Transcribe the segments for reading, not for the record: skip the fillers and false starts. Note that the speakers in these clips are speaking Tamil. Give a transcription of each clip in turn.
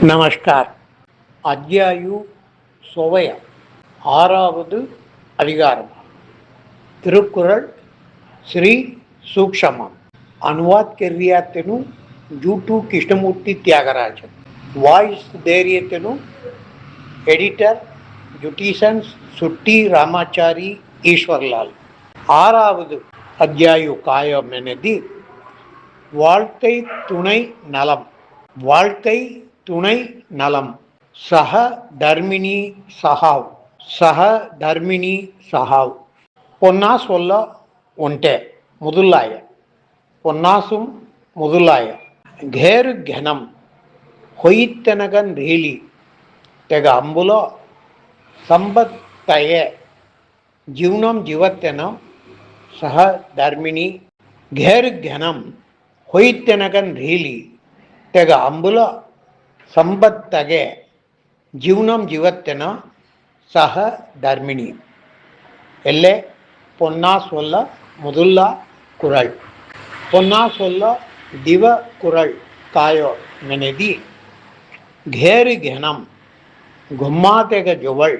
நமஸ்கார். அத்தியாயு சோவய ஆறாவது அதிகாரம். திருக்குறள் శ్రీ సూక్ష్మం. अनुवाद ಕೆರ್ರಿಯಾತೆನು ಜೂಟು ಕೃಷ್ಣಮೂರ್ತಿ ತ್ಯಾಗರಾಜನ್. ವಾಯ್ಸ್ ಧೈರ್ಯತೆನು எடிட்டர் ஜுட்டிசன்ஸ் சுட்டி ராமாச்சாரி ஈஸ்வர்லால். ஆறாவது அத்தியாயு காயமெனதி வாழ்க்கை துணை நலம். வாழ்க்கை துணை நலம். சக தர்மினி சஹாவ். சக தர்மினி சஹாவ். பொன்னா சொல்ல ஒன்டே முதுல்லாய. பொன்னாசும் முதுல்லாய. ఘేరు ఘనం ಹೊಯ್ತೆನಗನ್ ರೀಲಿ తెగ అంబులో సంబత్తయే జీవనం జీవత్తెన సహ ధర్మిణి. ఘేరు ఘనం ಹೊಯ್ತೆನಗನ್ ರೀಲಿ తెగ అంబులో సంబత్తగే జీవనం జీవత్తెన సహ ధర్మిణి. எல்லே பொன்னா சொல்ல முதுல்லா குரல். பொன்னா சொல்ல திவ குரல் காயோ மெனதி ఘేరు ఘనం గుమ్మాతెగ జువళ్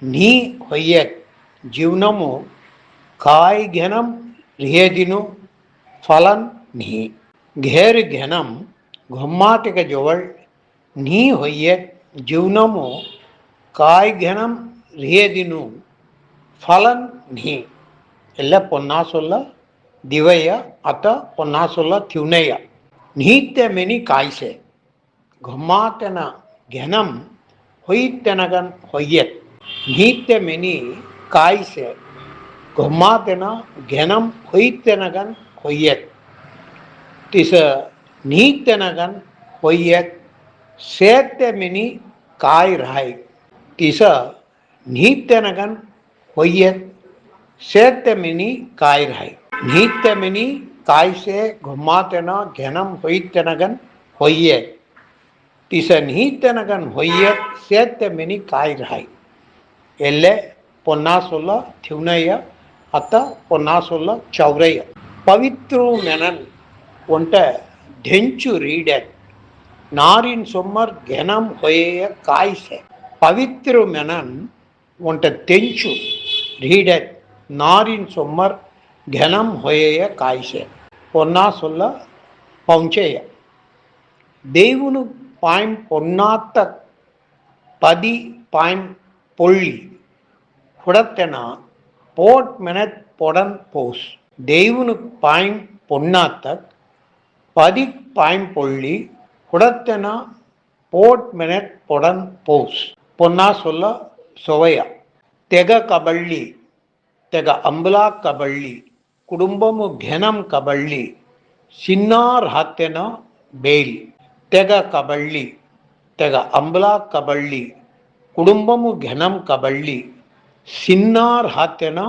నీ ಹೊಯ್ಯೆತ್ జీవనము కాయ్ ఘనం రిహేదిను ఫలన్ నీ. ఘేరు ఘనం గుమ్మాతెగ జువళ్ నీ ಹೊಯ್ಯೆತ್ జీవనము కాయ్ ఘనం ರಿಹೇದಿನು ಫಲನ್ నీ. ಎಲ್ಲ பொன்னா சொல்ல திவைய அத்த பொன்னா சொல்ல தியுனைய. நீத்த மெனி காய்சே கும்மாத்தன கனம் ಹೊಯ್ತೆನಗನ್ ಹೊಯ್ಯೆತ್. நீத்த மெனி காய்சே கும்மாத்தன கனம் ಹೊಯ್ತೆನಗನ್ ಹೊಯ್ಯೆತ್. திச நீத்தனகன் ಹೊಯ್ಯೆತ್ சேத்த மெனி காய் ராய். திச நீத்தனகன் ಹೊಯ್ಯೆತ್ சேத்த மெனி காய் ராய். நீத்த மெனி காய்சே கும்மாத்தன கனம் ಹೊಯ್ತೆನಗன் ಹೊಯ್ಯೆத். திச நீத்தனகன் ಹೊಯ್ಯೆத் சேத்த மெனி காய் ராய். எல்லே பொன்னா சொல்ல தியுனைய அத்த பொன்னா சொல்ல சௌரைய. பவித்ரு மெனன் ஒன்ட தெஞ்சு ரீடெட் நாரின் சொம்மர் கனம் ಹೊಯ್ಯೆಯ ಕಾಯ್ಸೆ. பவித்ரு மெனன் ஒன்ட தெஞ்சு ரீடெட் நாரின் சொம்மர் கனம் ಹೊಯ್ಯೆಯ ಕಾಯ್ಸೆ. பொன்னா சொல்ல பவுஞ்சேய. దేవును பாயம் பொன்னாத்த பதி பாயம் பொள்ளி குடத்தென போட் மெனத் பொடன் போஸ். దేవును பாயம் பொன்னாத்த பதி பாயம் பொள்ளி குடத்தென போட் மெனத் பொடன் போஸ். பொன்னா சொல்ல சோவய. తెగ కబళ్ళి తెగ అంబులా కబళ్ళి కుటుంబము ఘనం కబళ్ళి సిన్నార్ హత్తెన బేలి. తెగ కబళ్ళి తెగ అంబులా కబళ్ళి కుటుంబము ఘనం కబళ్ళి సిన్నార్ హత్తెన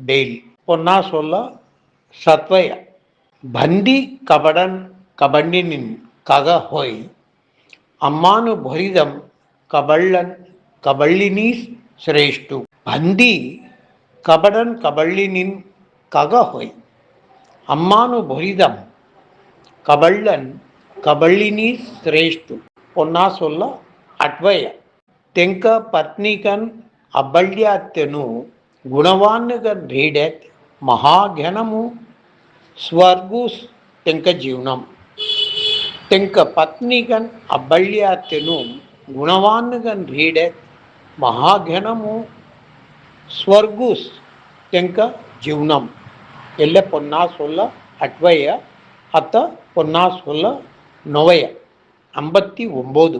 బేలి. பொன்னா சொல்ல சத்வய. பந்தி கபடன் கபண்டினின் கக ஹொய் அம்மானு பொரிதம் கபள்ளன் கபள்ளினீஸ் சிரேஷ்டு. பந்தி கபடன் கபள்ளினின் கக ஹொய் அம்மானு பொரிதம் கபள்ளன் கபள்ளினீஸ் சிரேஷ்டு. பொன்னா சொல்ல அட்வய. தெங்க பத்னிகன் அபள்யாத்தெனு గుణవాన్నుగన్ రీడెత్ మహాఘనము స్వర్గుస్ తెంక జీవనం. తెంక పత్నిగన్ అబళ్యాత్తెను గుణవాన్నుగన్ రీడెత్ మహాఘనము ஸ்வர்குஸ் தெங்க ஜீவனம். எல்ல பொன்னா சொல்ல அட்வய அத்த பொன்னா சொல்ல நொவய. 59.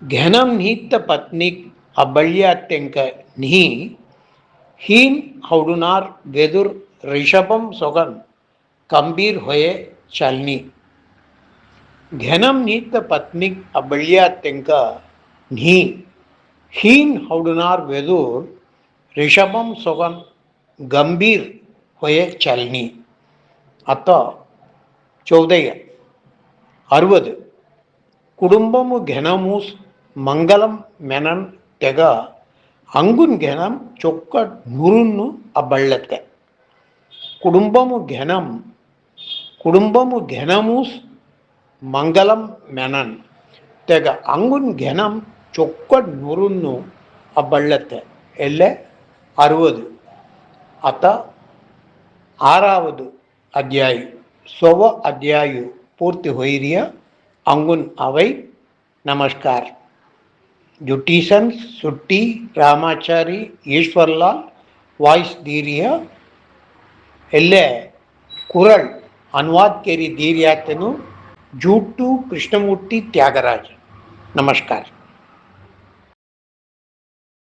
ಘனம் நீத்த பத்னிக் அபள்யாத்தெங்க நீ ஹீன் ஹவுடுனார் வெதுர் ரிஷபம் சொகன் கம்பீர் ஹொயே சல்னி. ಘனம் நீத்த பத்னிக் அபள்யாத்தெங்க நீ ஹீன் ஹவுடுனார் வெதுர் ரிஷபம் சொகன் கம்பீர் ஹொயே சல்னி. அத்த 14. 60. కుటుంబము ఘనమూస్ మంగళం మెనన్ తెగ అంగున్ ఘనం చొక్క నురున్ను అబళ్ళత్క. కుటుంబము ఘనమూస్ మంగళం మెనన్ ತೆಗ ಅಂಗುನ್ ಘೆನಂ ಚೊಕ್ಕಡ್ ನುರುನ್ನು ಅಬ್ಬಳ್ಳತ್ತೆ ಎಲ್ಲೆ 60 ಅತ 6வது அத்தியாயம் சொவ அத்தியாயு பூர்த்தி ஹொய்ரிய அங்குன் அவை நமஸ்கார் ஜுட்டீசன் சுட்டி ராமாச்சாரி ஈஸ்வர்லால் வாய்ஸ் தீரிய ಎಲ್ಲೆ ಕುರಳ್ ಅನುವಾದ್ ಕೇರಿ ದೀರ್ಯಾತನು ಜೂಟು ಕೃಷ್ಣಮೂರ್ತಿ ತ್ಯಾಗರಾಜ್ ನಮಸ್ಕಾರ.